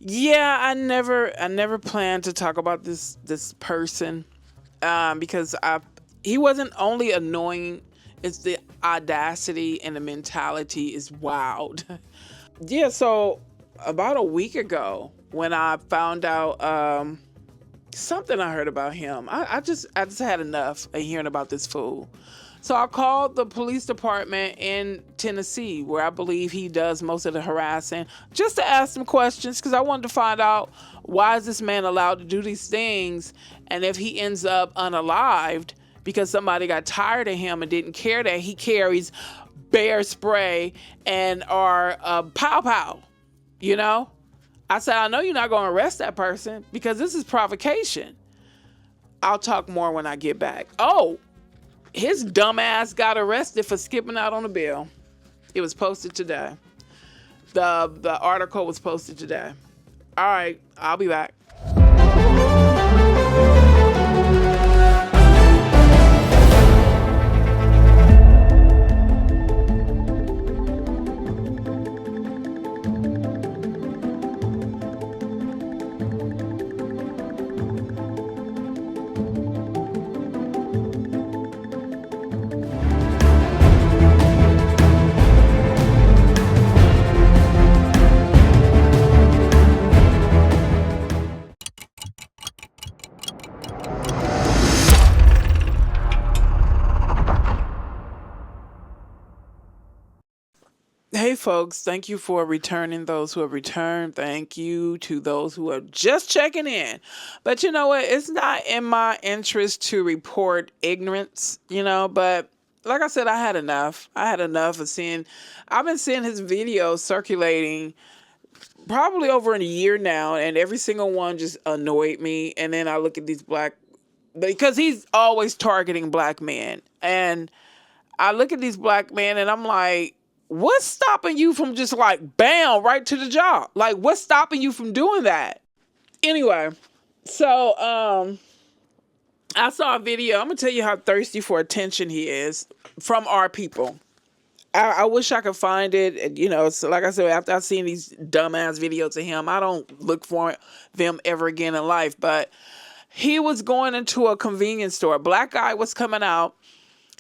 Yeah, I never planned to talk about this person, because he wasn't only annoying, it's the audacity and the mentality is wild. Yeah, so about a week ago when I found out something I heard about him, I just had enough of hearing about this fool. So I called the police department in Tennessee, where I believe he does most of the harassing, just to ask some questions because I wanted to find out, why is this man allowed to do these things, and if he ends up unalived because somebody got tired of him and didn't care that he carries bear spray and our pow pow, you know? I said, I know you're not going to arrest that person because this is provocation. I'll talk more when I get back. Oh, his dumbass got arrested for skipping out on a bill. It was posted today. The article was posted today. All right, I'll be back. Hey folks, thank you for returning, those who have returned. Thank you to those who are just checking in. But you know what? It's not in my interest to report ignorance, but like I said, I had enough. I had enough of seeing, I've been seeing his videos circulating probably over a year now, and every single one just annoyed me. And then I look at these because he's always targeting black men. And I look at these black men and I'm like, what's stopping you from just like bam right to the job? Like, what's stopping you from doing that? Anyway, so I saw a video. I'm gonna tell you how thirsty for attention he is from our people. I wish I could find it. So like I said, after I've seen these dumbass videos of him, I don't look for them ever again in life. But he was going into a convenience store. A black guy was coming out.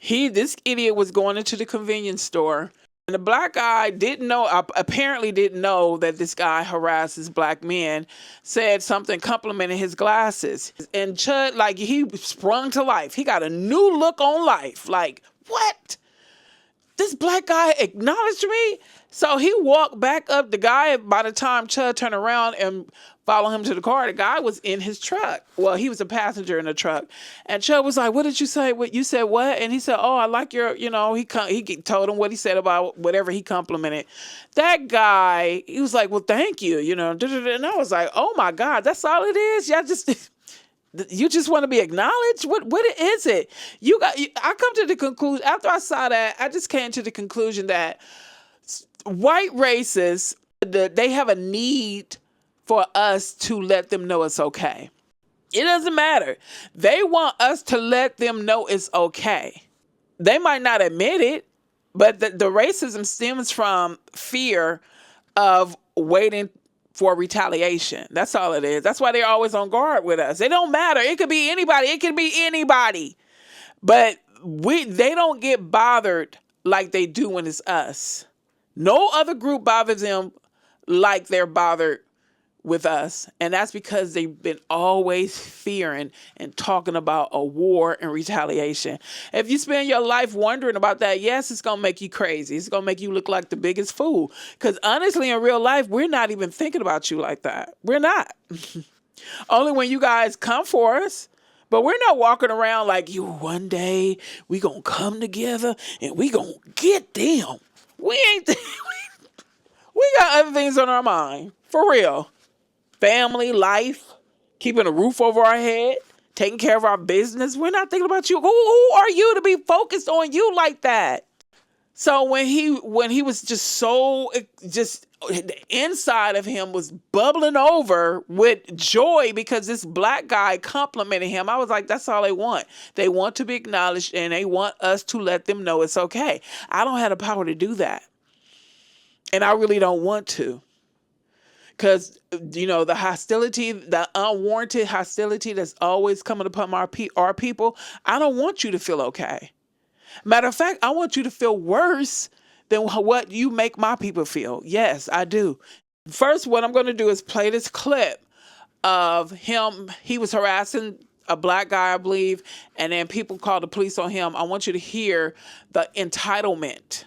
This idiot was going into the convenience store. And the black guy apparently didn't know that this guy harasses black men, said something complimenting his glasses. And Chud, like, he sprung to life. He got a new look on life. Like, what? This black guy acknowledged me? So he walked back up. The guy, by the time Chud turned around and followed him to the car, the guy was in his truck. Well, he was a passenger in the truck. And Chud was like, what did you say? What you said what? And he said, oh, I like your, he told him what he said about whatever he complimented. That guy, he was like, well, thank you, And I was like, oh my God, that's all it is? Y'all just... You just want to be acknowledged? What is it? I come to the conclusion, after I saw that, I just came to the conclusion that white racists, they have a need for us to let them know it's okay. It doesn't matter. They want us to let them know it's okay. They might not admit it, but the racism stems from fear of waiting for retaliation. That's all it is. That's why they're always on guard with us. It don't matter. It could be anybody. It could be anybody. But they don't get bothered like they do when it's us. No other group bothers them like they're bothered with us. And that's because they've been always fearing and talking about a war and retaliation. If you spend your life wondering about that, yes, it's going to make you crazy. It's going to make you look like the biggest fool. Because honestly, in real life, we're not even thinking about you like that. We're not. Only when you guys come for us. But we're not walking around like, you, one day we going to come together and we going to get them. We ain't... We got other things on our mind. For real. Family, life, keeping a roof over our head, taking care of our business. We're not thinking about you. Who are you to be focused on you like that? So when he was just the inside of him was bubbling over with joy because this black guy complimented him. I was like, that's all they want. They want to be acknowledged and they want us to let them know it's okay. I don't have the power to do that. And I really don't want to. Because, the hostility, the unwarranted hostility that's always coming upon our people, I don't want you to feel okay. Matter of fact, I want you to feel worse than what you make my people feel. Yes, I do. First, what I'm going to do is play this clip of him. He was harassing a black guy, I believe, and then people called the police on him. I want you to hear the entitlement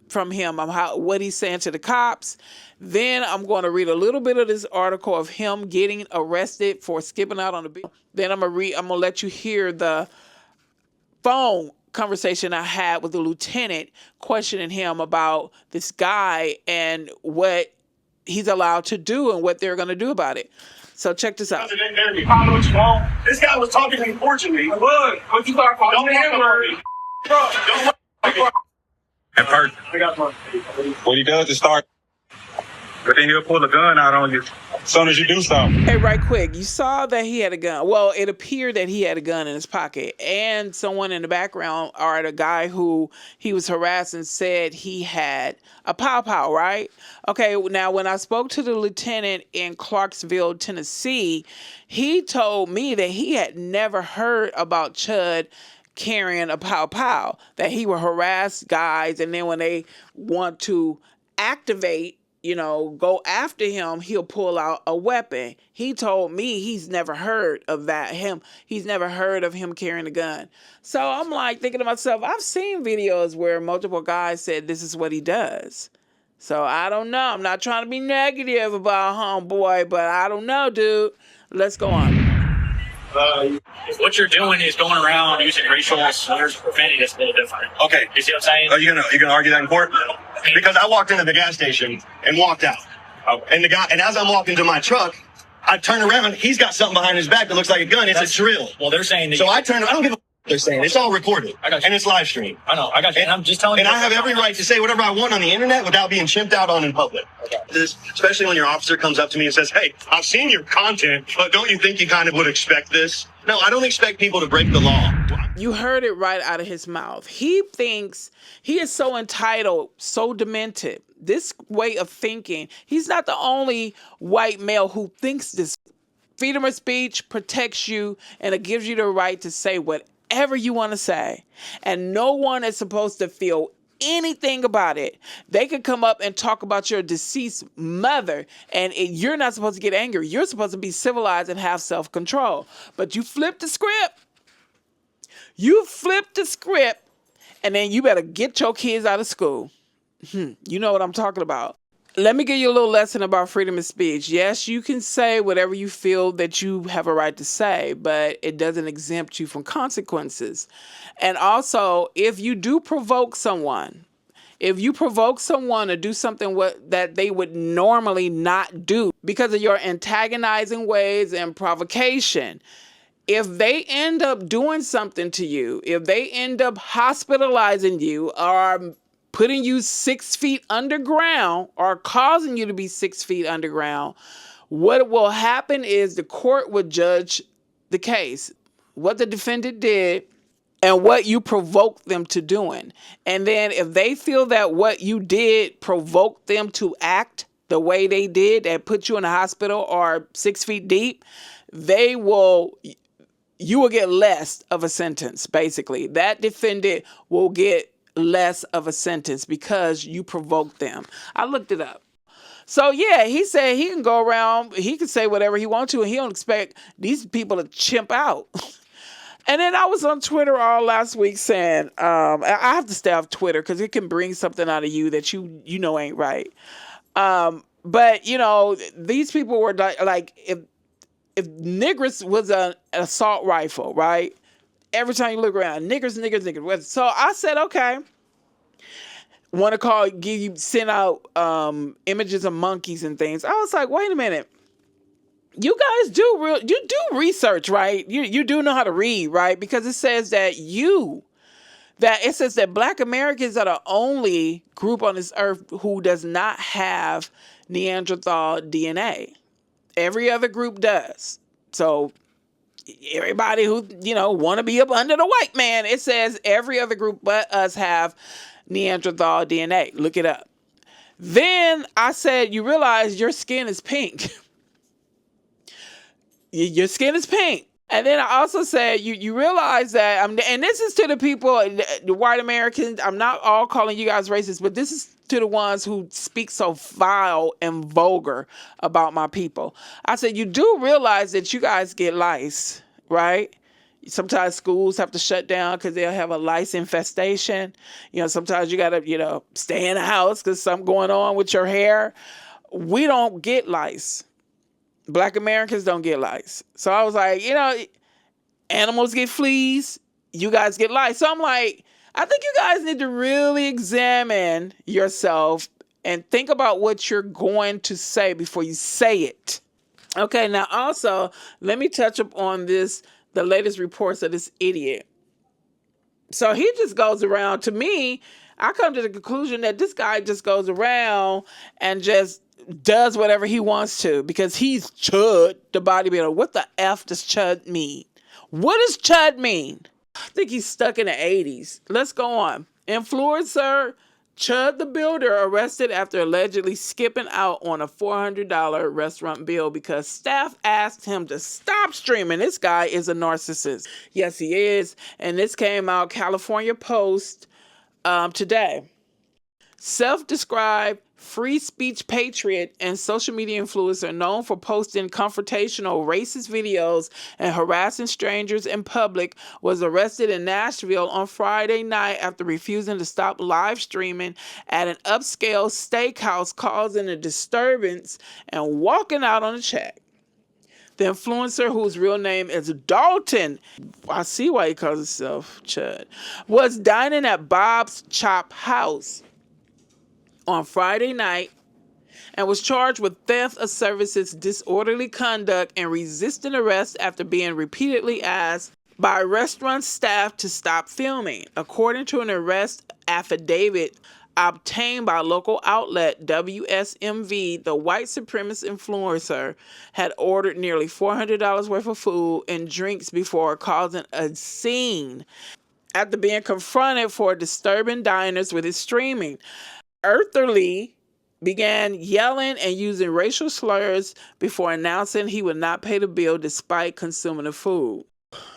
from him of what he's saying to the cops. Then I'm going to read a little bit of this article of him getting arrested for skipping out on the beach. Then I'm going to let you hear the phone conversation I had with the lieutenant questioning him about this guy and what he's allowed to do and what they're going to do about it. So check this out. This guy was talking to me fortunately. I would. What you thought? Don't worry. Bro, At first, what he does is start, but then he'll pull a gun out on you as soon as you do something. Hey, right quick, you saw that he had a gun. Well, it appeared that he had a gun in his pocket, and someone in the background, or the guy who he was harassing, said he had a pow-pow, right? Okay, now when I spoke to the lieutenant in Clarksville, Tennessee, he told me that he had never heard about Chud carrying a pow-pow, that he would harass guys, and then when they want to activate, go after him, he'll pull out a weapon. He told me he's never heard of that. He's never heard of him carrying a gun. So I'm like thinking to myself, I've seen videos where multiple guys said this is what he does. So I don't know. I'm not trying to be negative about homeboy, but I don't know, dude. Let's go on. What you're doing is going around using racial slurs, profanity. That's a little different. Okay. You see what I'm saying? Are you gonna argue that in court? Because I walked into the gas station and walked out. And as I'm walking to my truck, I turn around. He's got something behind his back that looks like a gun. It's a drill. Well, they're saying that. So I don't give a they're saying. It's all recorded. I got you. And it's live streamed. I know. I got you. And I'm just telling you. And I have every right to say whatever I want on the internet without being chimped out on in public. Okay. Especially when your officer comes up to me and says, "Hey, I've seen your content, but don't you think you kind of would expect this?" No, I don't expect people to break the law. You heard it right out of his mouth. He thinks he is so entitled, so demented. This way of thinking, he's not the only white male who thinks this. Freedom of speech protects you, and it gives you the right to say whatever you want to say. And no one is supposed to feel anything about it. They could come up and talk about your deceased mother, and you're not supposed to get angry. You're supposed to be civilized and have self-control. But you flip the script. And then you better get your kids out of school. You know what I'm talking about. Let me give you a little lesson about freedom of speech. Yes, you can say whatever you feel that you have a right to say, but it doesn't exempt you from consequences. And also, if you do provoke someone, to do something that they would normally not do because of your antagonizing ways and provocation, if they end up doing something to you, if they end up hospitalizing you or putting you 6 feet underground or causing you to be 6 feet underground, what will happen is the court will judge the case, what the defendant did and what you provoked them to doing. And then if they feel that what you did provoked them to act the way they did, that put you in the hospital or 6 feet deep, you will get less of a sentence, basically. That defendant will get less of a sentence because you provoked them. I looked it up. So yeah, he said he can go around, he can say whatever he wants to, and he don't expect these people to chimp out. And then I was on Twitter all last week saying, I have to stay off Twitter because it can bring something out of you that you know ain't right. But these people were like if niggers was an assault rifle, right? Every time you look around, niggers. So I said, okay. Want to send out images of monkeys and things. I was like, wait a minute. You guys you do research, right? You do know how to read, right? Because it says that Black Americans are the only group on this earth who does not have Neanderthal DNA. Every other group does. So everybody who, want to be up under the white man, it says every other group but us have Neanderthal DNA. Look it up. Then I said, you realize your skin is pink. Your skin is pink. And then I also said, you realize that, and this is to the people, the white Americans, I'm not all calling you guys racist, but this is to the ones who speak so vile and vulgar about my people. I said, you do realize that you guys get lice, right? Sometimes schools have to shut down because they'll have a lice infestation. Sometimes you got to, stay in the house because something going on with your hair. We don't get lice. Black Americans don't get lice. So I was like, animals get fleas, you guys get lice. So I'm like, I think you guys need to really examine yourself and think about what you're going to say before you say it. Okay, now also, let me touch up on the latest reports of this idiot. So he just goes around, to me, I come to the conclusion that this guy just goes around and just does whatever he wants to because he's Chud, the bodybuilder. What the F does Chud mean? What does Chud mean? I think he's stuck in the 80s. Let's go on. Influencer Chud the Builder arrested after allegedly skipping out on a $400 restaurant bill because staff asked him to stop streaming. This guy is a narcissist. Yes, he is. And this came out California Post today. Self-described free speech patriot and social media influencer known for posting confrontational racist videos and harassing strangers in public was arrested in Nashville on Friday night after refusing to stop live streaming at an upscale steakhouse, causing a disturbance and walking out on a check. The influencer, whose real name is Dalton, I see why he calls himself Chud, was dining at Bob's Chop House on Friday night and was charged with theft of services, disorderly conduct, and resisting arrest after being repeatedly asked by restaurant staff to stop filming. According to an arrest affidavit obtained by local outlet WSMV, the white supremacist influencer had ordered nearly $400 worth of food and drinks before causing a scene after being confronted for disturbing diners with his streaming. Eartherly began yelling and using racial slurs before announcing he would not pay the bill despite consuming the food.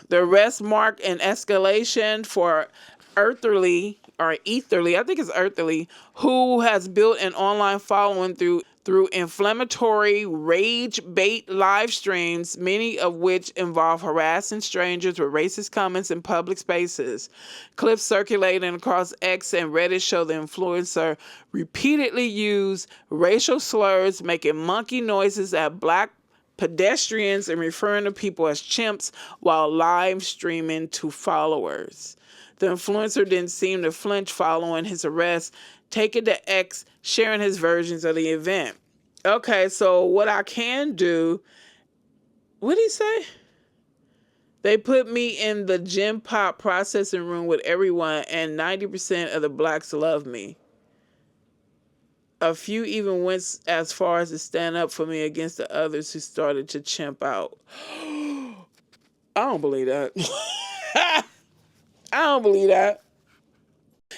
The arrest marked an escalation for Eartherly, I think it's Eartherly, who has built an online following through inflammatory rage bait live streams, many of which involve harassing strangers with racist comments in public spaces. Clips circulating across X and Reddit show the influencer repeatedly use racial slurs, making monkey noises at black pedestrians and referring to people as chimps while live streaming to followers. The influencer didn't seem to flinch following his arrest, taking to X, sharing his versions of the event. Okay, so what I can do, what did he say? They put me in the gym pop processing room with everyone, and 90% of the blacks love me. A few even went as far as to stand up for me against the others who started to chimp out. I don't believe that. I don't believe that.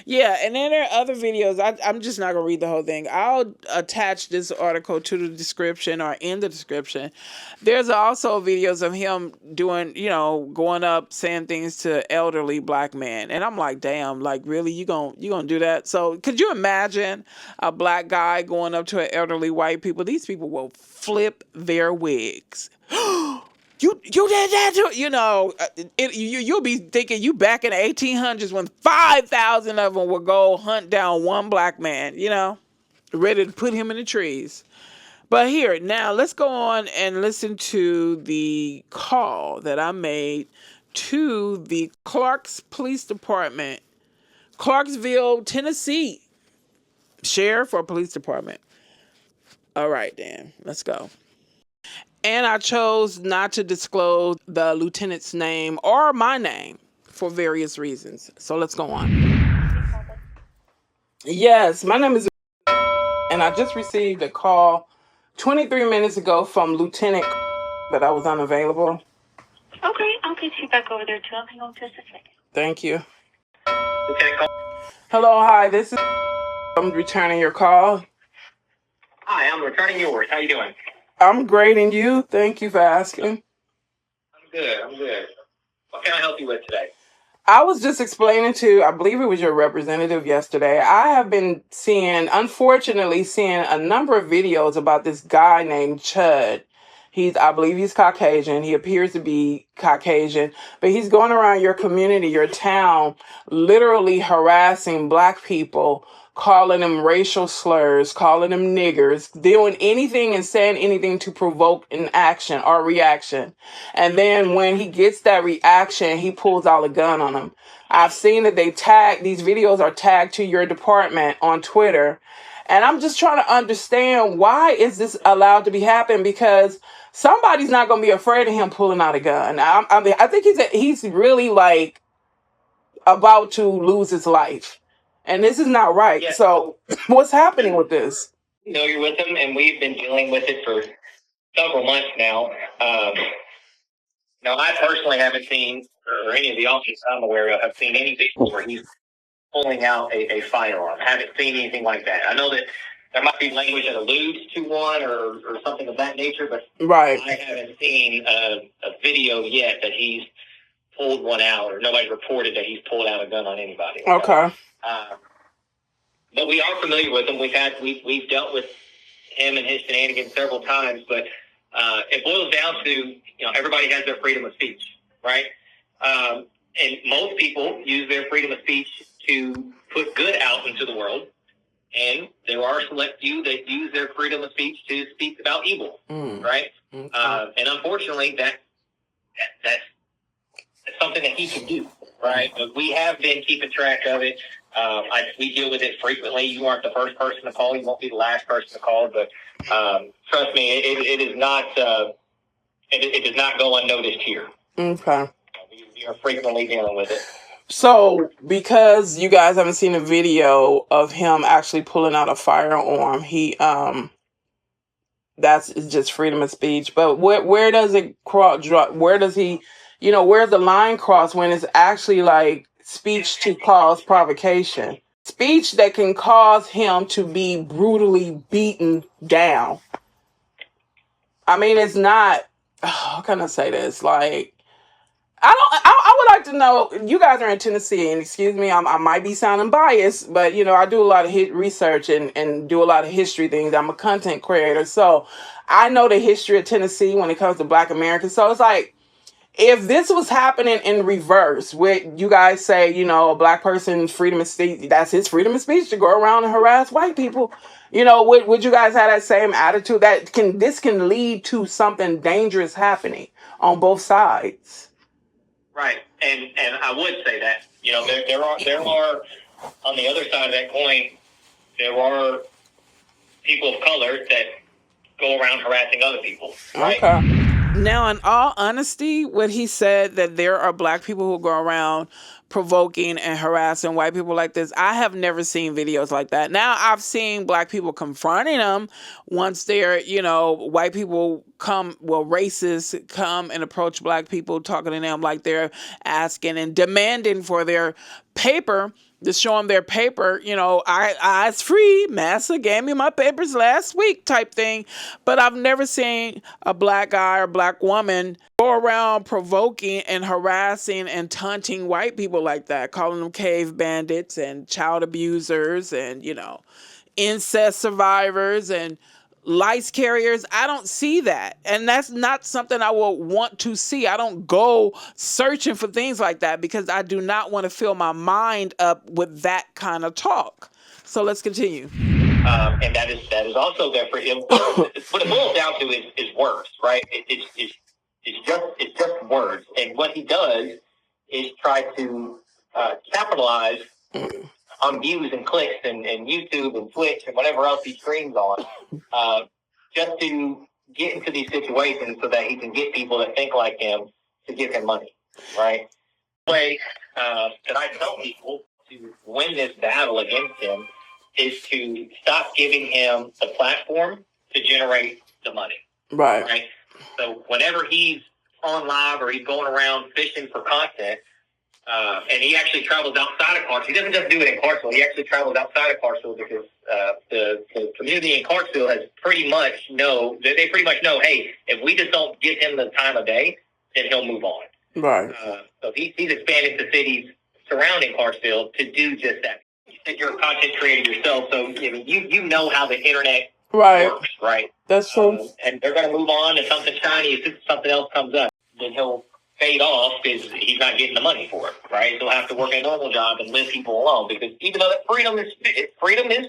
Yeah, and then there are other videos. I'm just not going to read the whole thing. I'll attach this article to the description or in the description. There's also videos of him doing, going up, saying things to elderly black men. And I'm like, damn, like, really? You gonna do that? So could you imagine a black guy going up to an elderly white people? These people will flip their wigs. You did that too, you'll be thinking you back in the 1800s when 5,000 of them would go hunt down one black man, ready to put him in the trees. But here, now let's go on and listen to the call that I made to the Police Department, Clarksville, Tennessee, Sheriff or Police Department. All right, Dan, let's go. And I chose not to disclose the lieutenant's name or my name for various reasons. So let's go on. Yes, my name is... And I just received a call 23 minutes ago from Lieutenant, but I was unavailable. Okay, I'll get you back over there too. Hang on just a second. Thank you. Hello, hi, this is... I'm returning your call. Hi, I'm returning yours. How you doing? I'm great, and you? Thank you for asking. I'm good. What can I help you with today? I was just explaining to, I believe it was your representative yesterday. I have been unfortunately, seeing a number of videos about this guy named Chud. I believe he's Caucasian. He appears to be Caucasian, but he's going around your community, your town, literally harassing black people, calling them racial slurs, calling them niggers, doing anything and saying anything to provoke an action or reaction. And then when he gets that reaction, he pulls out a gun on them. I've seen that these videos are tagged to your department on Twitter. And I'm just trying to understand, why is this allowed to be happening? Because somebody's not going to be afraid of him pulling out a gun. I think he's really like about to lose his life. And this is not right. Yeah. So what's happening with this? You're with him, and we've been dealing with it for several months now. Now, I personally haven't seen, or any of the officers I'm aware of, have seen anything where he's pulling out a firearm. I haven't seen anything like that. I know that there might be language that alludes to one or something of that nature, but Right. I haven't seen a video yet that he's pulled one out, or nobody's reported that he's pulled out a gun on anybody. Okay. But we are familiar with him. We've dealt with him and his shenanigans several times, but it boils down to, everybody has their freedom of speech, right? And most people use their freedom of speech to put good out into the world, and there are a select few that use their freedom of speech to speak about evil, right? Okay. And unfortunately, that's something that he can do, right? But we have been keeping track of it. We deal with it frequently. You aren't the first person to call. You won't be the last person to call. But trust me, it is not. It does not go unnoticed here. Okay. We are frequently dealing with it. So, because you guys haven't seen a video of him actually pulling out a firearm, that's just freedom of speech. But where does it cross? Where does he? Where's the line cross when it's actually like speech to cause provocation? Speech that can cause him to be brutally beaten down. I mean, it's not. How can I say this? Like, I would like to know. You guys are in Tennessee, and excuse me, I might be sounding biased, but I do a lot of research and do a lot of history things. I'm a content creator, so I know the history of Tennessee when it comes to Black Americans. So it's like, if this was happening in reverse, would you guys say, a Black person's freedom of speech, that's his freedom of speech to go around and harass white people? Would you guys have that same attitude? This can lead to something dangerous happening on both sides. Right, and I would say that there are on the other side of that coin, there are people of color that go around harassing other people. Right? Okay. Now, in all honesty, what he said, that there are Black people who go around provoking and harassing white people like this, I have never seen videos like that. Now, I've seen Black people confronting them once they're, white people racists come and approach Black people, talking to them like they're asking and demanding for their paper, to show them their paper, eyes free, Massa gave me my papers last week type thing. But I've never seen a Black guy or Black woman go around provoking and harassing and taunting white people like that, calling them cave bandits and child abusers and, incest survivors and lice carriers. I don't see that. And that's not something I will want to see. I don't go searching for things like that because I do not want to fill my mind up with that kind of talk. So let's continue. And that is also there for him. What it boils down to is words, right? It's just words. And what he does is try to capitalize on views and clicks and YouTube and Twitch and whatever else he streams on, just to get into these situations so that he can get people that think like him to give him money, right? The way that I tell people to win this battle against him is to stop giving him the platform to generate the money. Right. So whenever he's on live or he's going around fishing for content, And he actually travels outside of Clarksville. He doesn't just do it in Clarksville. He actually travels outside of Clarksville because the community in Clarksville has pretty much know, hey, if we just don't give him the time of day, then he'll move on. Right. So he's expanded to cities surrounding Clarksville to do just that. You're a content creator yourself, so you know how the internet works, right? That's true. And they're going to move on, and something shiny, if something else comes up, then he'll fade off because he's not getting the money for it, right? He'll have to work a normal job and leave people alone, because even though freedom is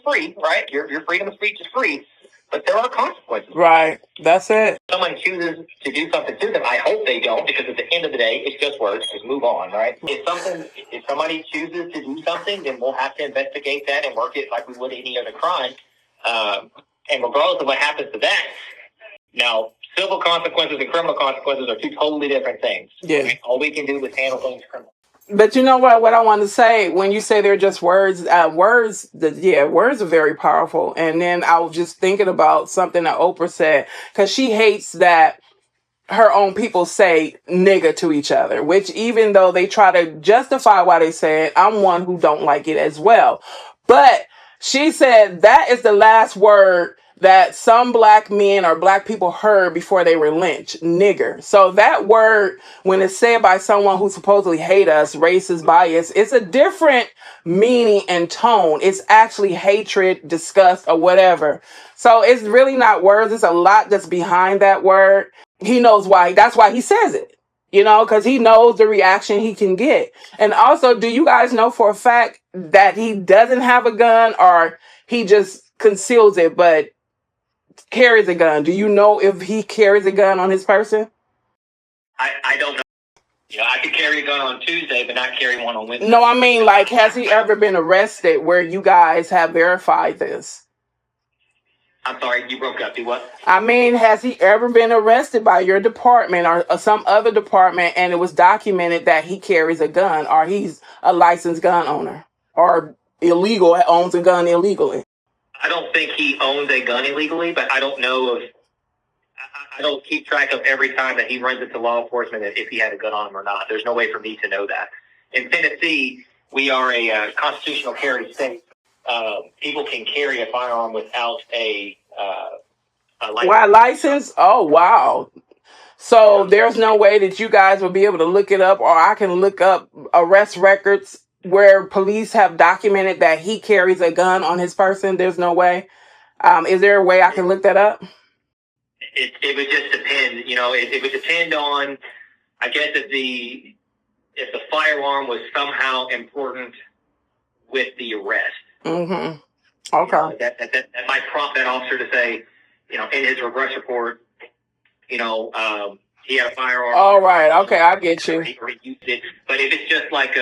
free, right? Your freedom of speech is free, but there are consequences. Right. That's it. If someone chooses to do something to them, I hope they don't, because at the end of the day, it's just words. Just move on, right? If somebody chooses to do something, then we'll have to investigate that and work it like we would any other crime. And regardless of what happens to that, now, civil consequences and criminal consequences are two totally different things. Yeah. Right? All we can do is handle things criminal. But you know what I want to say, when you say they're just words, words are very powerful. And then I was just thinking about something that Oprah said, because she hates that her own people say nigga to each other, which even though they try to justify why they say it, I'm one who don't like it as well. But she said that is the last word that some black men or black people heard before they were lynched, nigger. So that word, when it's said by someone who supposedly hate us, racist, bias, it's a different meaning and tone. It's actually hatred, disgust, or whatever. So it's really not words. There's a lot that's behind that word. He knows why. That's why he says it, because he knows the reaction he can get. And also, do you guys know for a fact that he doesn't have a gun, or he just conceals it but carries a gun? Do you know if he carries a gun on his person? I don't know. I could carry a gun on Tuesday, but not carry one on Wednesday. No, I mean, like, has he ever been arrested where you guys have verified this? I'm sorry, you broke up. Do what? I mean, has he ever been arrested by your department or some other department, and it was documented that he carries a gun, or he's a licensed gun owner, or owns a gun illegally? I don't think he owns a gun illegally, but I don't know if I don't keep track of every time that he runs into law enforcement if he had a gun on him or not. There's no way for me to know that. In Tennessee, we are a constitutional carry state. People can carry a firearm without a license. Wow, license? Oh, wow. So there's no way that you guys will be able to look it up, or I can look up arrest records where police have documented that he carries a gun on his person? There's no way. Is there a way I can look that up? It would just depend. It would depend on, I guess, if the firearm was somehow important with the arrest. Mm-hmm. Okay. That might prompt that officer to say, in his regress report, he had a firearm. All right. Okay, I get you. Or he used it. But if it's just like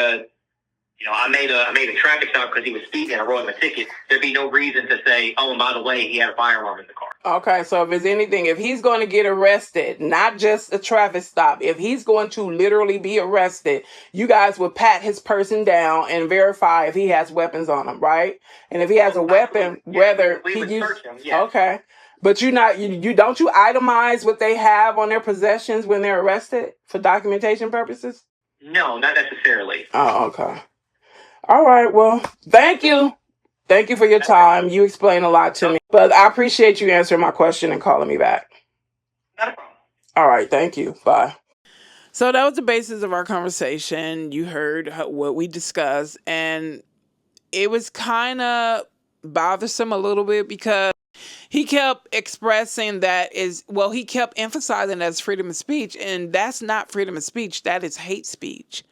I made a traffic stop because he was speeding and I wrote him a ticket, there'd be no reason to say, oh, and by the way, he had a firearm in the car. Okay, so if there's anything, if he's going to get arrested, not just a traffic stop, if he's going to literally be arrested, you guys would pat his person down and verify if he has weapons on him, right? And if he has a weapon, whether we he would uses... search him, yes. Okay. But you don't you itemize what they have on their possessions when they're arrested for documentation purposes? No, not necessarily. Oh, okay. All right. Well, thank you. Thank you for your time. You explain a lot to me, but I appreciate you answering my question and calling me back. Not a problem. All right. Thank you. Bye. So that was the basis of our conversation. You heard what we discussed, and it was kind of bothersome a little bit because he kept expressing he kept emphasizing that's freedom of speech, and that's not freedom of speech. That is hate speech.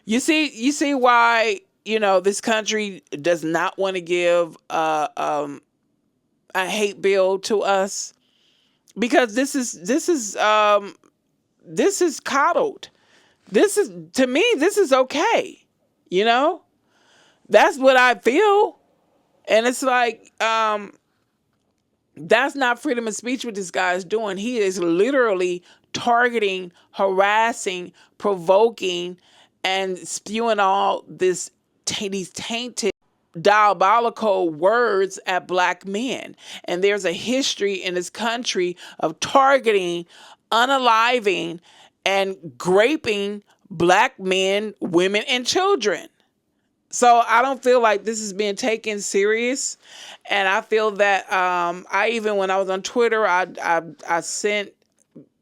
You see why, this country does not want to give a hate bill to us, because this is coddled. To me, this is okay. That's what I feel. And it's like, that's not freedom of speech what this guy is doing. He is literally targeting, harassing, provoking, and spewing all these tainted, diabolical words at black men. And there's a history in this country of targeting, unaliving, and graping black men, women, and children. So I don't feel like this is being taken serious. And I feel that I even, when I was on Twitter, I sent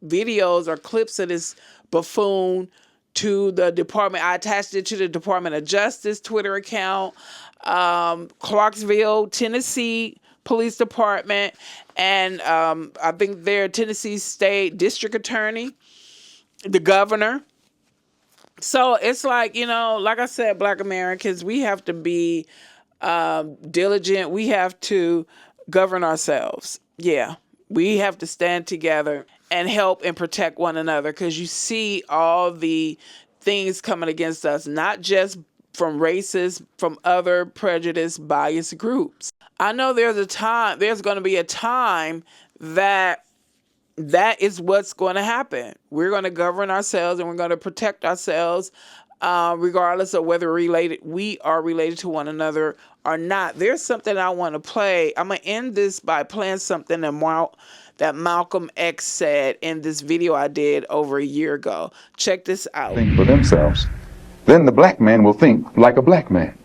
videos or clips of this buffoon to the department. I attached it to the Department of Justice Twitter account, Clarksville, Tennessee Police Department, and I think their Tennessee State District Attorney, the governor. So it's like, like I said, Black Americans, we have to be diligent. We have to govern ourselves. Yeah, we have to stand together and help and protect one another, because you see all the things coming against us, not just from racists, from other prejudiced, biased groups. I know there's going to be a time that is what's going to happen. We're going to govern ourselves and we're going to protect ourselves, regardless of whether we are related to one another or not. There's something I want to play. I'm going to end this by playing something that Malcolm X said in this video I did over a year ago. Check this out. Think for themselves. Then the black man will think like a black man,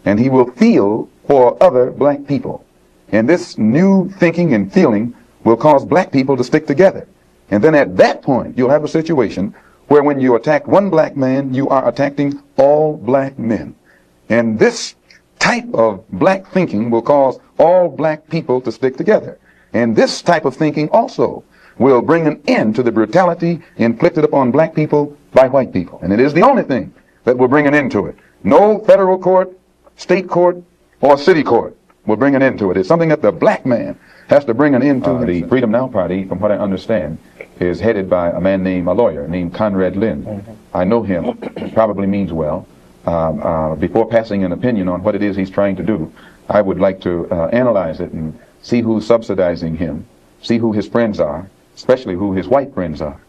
and he will feel for other black people. And this new thinking and feeling will cause black people to stick together. And then at that point, you'll have a situation where when you attack one black man, you are attacking all black men. And this type of black thinking will cause all black people to stick together. And this type of thinking also will bring an end to the brutality inflicted upon black people by white people. And it is the only thing that will bring an end to it. No federal court, state court, or city court will bring an end to it. It's something that the black man has to bring an end to. The Freedom Now Party, from what I understand, is headed by a lawyer named Conrad Lynn. I know him, probably means well. Before passing an opinion on what it is he's trying to do, I would like to analyze it and see who's subsidizing him, see who his friends are, especially who his white friends are.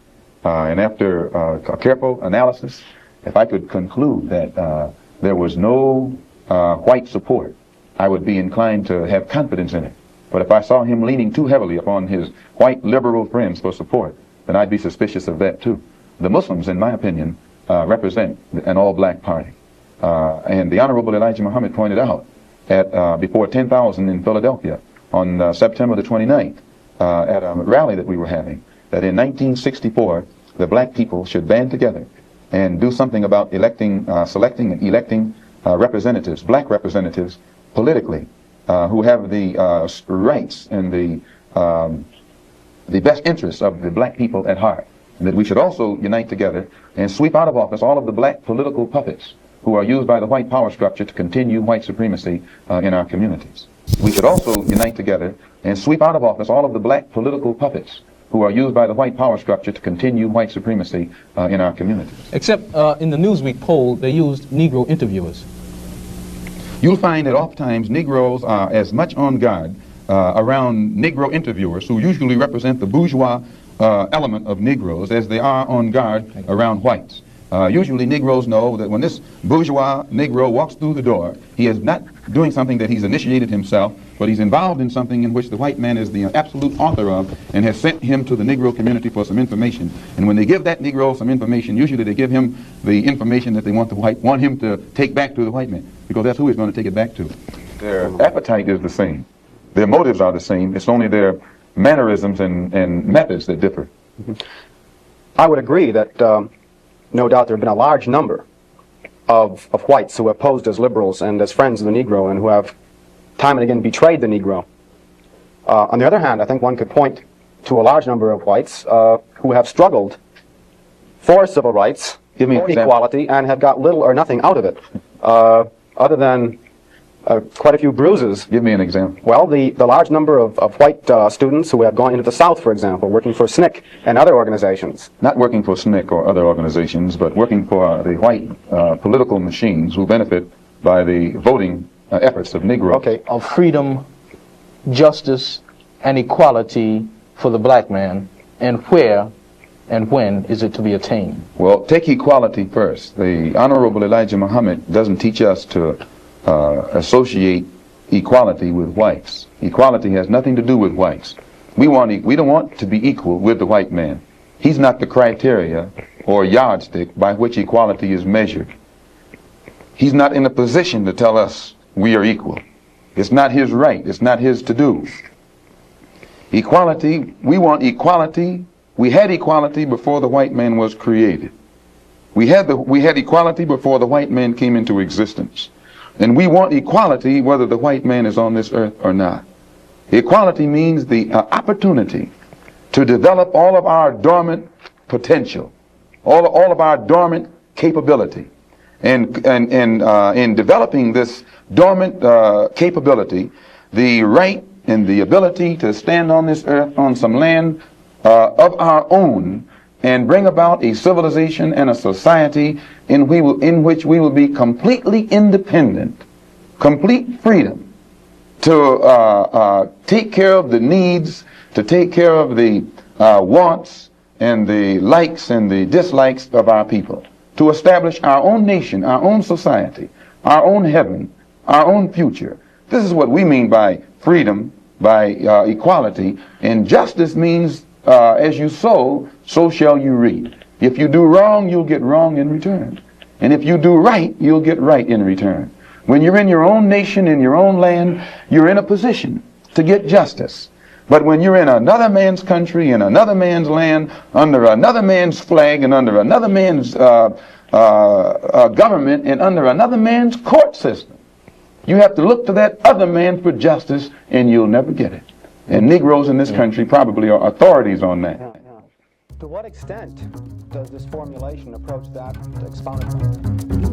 And after a careful analysis, if I could conclude that there was no white support, I would be inclined to have confidence in it. But if I saw him leaning too heavily upon his white liberal friends for support, then I'd be suspicious of that too. The Muslims, in my opinion, represent an all-black party. And the Honorable Elijah Muhammad pointed out at before 10,000 in Philadelphia on September the 29th, at a rally that we were having, that in 1964, the black people should band together and do something about selecting and electing representatives, black representatives, politically, who have the rights and the best interests of the black people at heart. And that we should also unite together and sweep out of office all of the black political puppets who are used by the white power structure to continue white supremacy in our communities. We should also unite together and sweep out of office all of the black political puppets who are used by the white power structure to continue white supremacy in our communities. Except in the Newsweek poll, they used Negro interviewers. You'll find that oftentimes Negroes are as much on guard around Negro interviewers, who usually represent the bourgeois element of Negroes, as they are on guard around whites. Usually Negroes know that when this bourgeois Negro walks through the door, he is not doing something that he's initiated himself, but he's involved in something in which the white man is the absolute author of and has sent him to the Negro community for some information. And when they give that Negro some information, usually they give him the information that they want him to take back to the white man, because that's who he's going to take it back to. Their appetite is the same. Their motives are the same. It's only their mannerisms and methods that differ. I would agree that no doubt there have been a large number of whites who have posed as liberals and as friends of the Negro and who have time and again betrayed the Negro. On the other hand, I think one could point to a large number of whites who have struggled for civil rights, for equality, and have got little or nothing out of it, other than quite a few bruises. Give me an example. Well, the large number of white students who have gone into the South, for example, working for SNCC and other organizations. Not working for SNCC or other organizations, but working for the white political machines who benefit by the voting efforts of Negroes. Okay. Of freedom, justice, and equality for the black man, and where and when is it to be attained? Well, take equality first. The Honorable Elijah Muhammad doesn't teach us to associate equality with whites. Equality has nothing to do with whites. We don't want to be equal with the white man. He's not the criteria or yardstick by which equality is measured. He's not in a position to tell us we are equal. It's not his right. It's not his to do. Equality, we want equality. We had equality before the white man was created. We had equality before the white man came into existence. And we want equality whether the white man is on this earth or not. Equality means the opportunity to develop all of our dormant potential, all of our dormant capability. And in developing this dormant capability, the right and the ability to stand on this earth on some land of our own and bring about a civilization and a society in which we will be completely independent, complete freedom to take care of the needs, to take care of the wants and the likes and the dislikes of our people, to establish our own nation, our own society, our own heaven, our own future. This is what we mean by freedom, by equality. And justice means as you sow, so shall you reap. If you do wrong, you'll get wrong in return. And if you do right, you'll get right in return. When you're in your own nation, in your own land, you're in a position to get justice. But when you're in another man's country, in another man's land, under another man's flag, and under another man's government, and under another man's court system, you have to look to that other man for justice, and you'll never get it. And Negroes in this country probably are authorities on that. To what extent does this formulation approach that expounded?